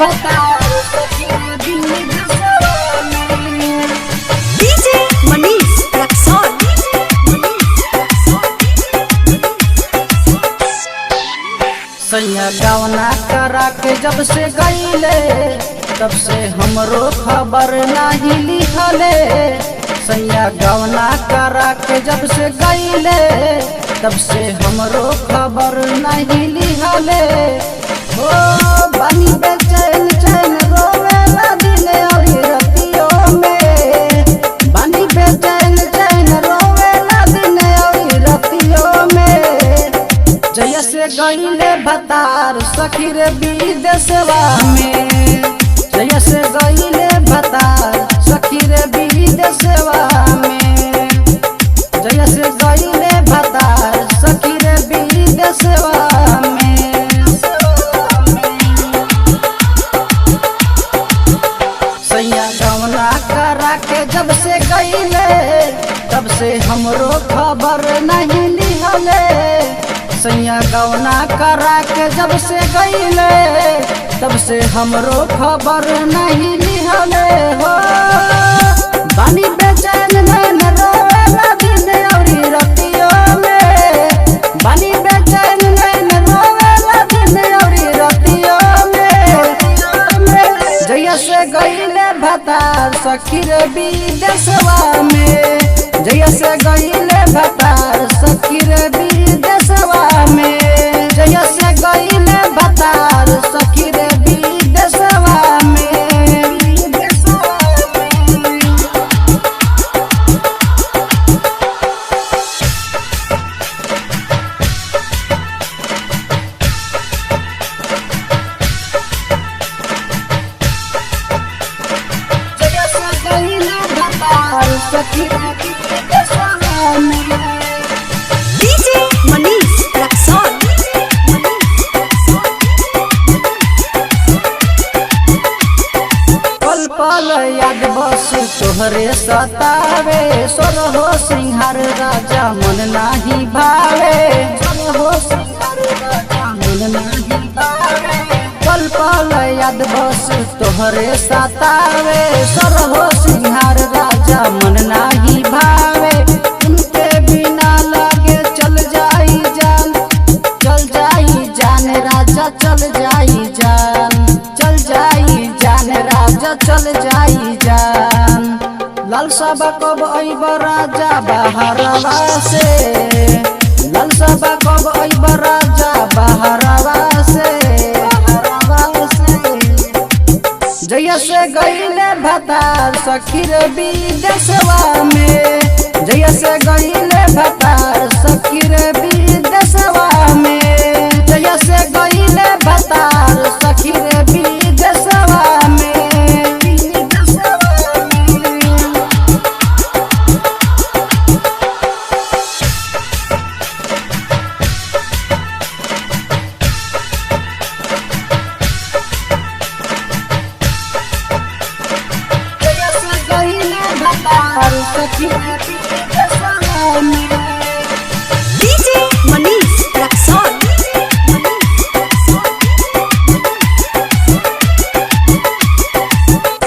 भतार सखी रे विदेशवा में। डीजे मनीष रक्सौल। सैया गवना करा के जब से गईले तब से हमरो खबर नहीं लिखले। सैया गवना करा के जब से गईले तब से हमरो खबर नहीं लिखले। ओ बानी बेचैन चैन रोवेला दिन और रतियों में। बानी बेचैन चैन रोवेला दिन और रतियों में। जय से गईले भतार सखी रे विदेशवा में। जय से गईले भतार सखी रे विदेशवा में। जय से गईले भतार सखी रे विदेशवा में। सैया गवना करा के जब से गईले तब से हमरो खबर नहीं लिहले। सैया गवना करा के जब से गईले तब से हमरो खबर नहीं लिहले। हो बानी बेचैन नैन रोवेला दिन और रतियों में। बानी बेचैन नैन रोवेला दिन और रतियों में। जय से गईले भतार सखी रे विदेशवा में। जय से गईले भतार सखी रे विदेशवा में। जय से गईले भतार सखी रे विदेशवा में। जय से गईले भतार सखी रे विदेशवा में। डीजे मनीष रक्सौल। पल पल याद बस तोहरे सतावे। सोरहो सिंहार राजा मन नाही भावे। सोरहो सिंहार राजा मन नाही भावे। पल पल याद बस तोहरे सतावे। सोरहो सिंहार राजा मन नाही भावे। उनके बिना लागे चल जाई जान। चल जाई जान राजा चल जाई जान। चल जाई जान राजा चल जाई जान। लाल साबा कब अइब राजा बहरवा से। लाल साबा कब अइब राजा बहरवा से। जय से गईले भतार सखी रे विदेशवा में। जय से गईले भतार सखी रे विदेशवा में। जय से गईले भतार सखी रे विदेशवा में। जय से गईले भतार सखी रे विदेशवा में। डीजे मनीष रक्सौल।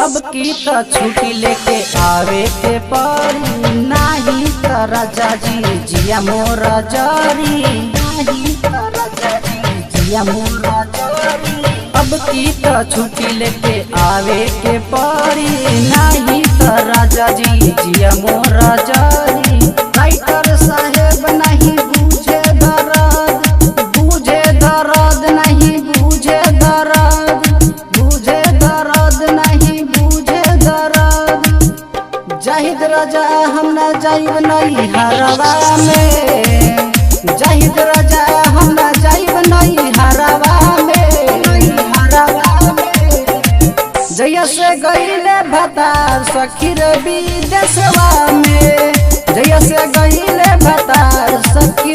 अब की तो छुट्टी लेके आवे के पड़ी। नाही तो राजा जी जिया मोरा जारी। नाही तो राजा जी जिया मोरा जारी। अब की तो छुट्टी लेके आवे के पड़ी। नाही तो राजा जी जिया मोरा जारी। राइटर साहेब नहीं बूझे दर्द। बूझे दर्द नहीं बूझे दर्द। बूझे दर्द नहीं बूझे दर्द। जाहिद राजा हम ना जाइब नहीं हरवा में। जाहिद राजा हम ना जाइब नहीं हरवा में। जय से गईले भतार सखी रे विदेशवा में। जय से गईले भतार सखी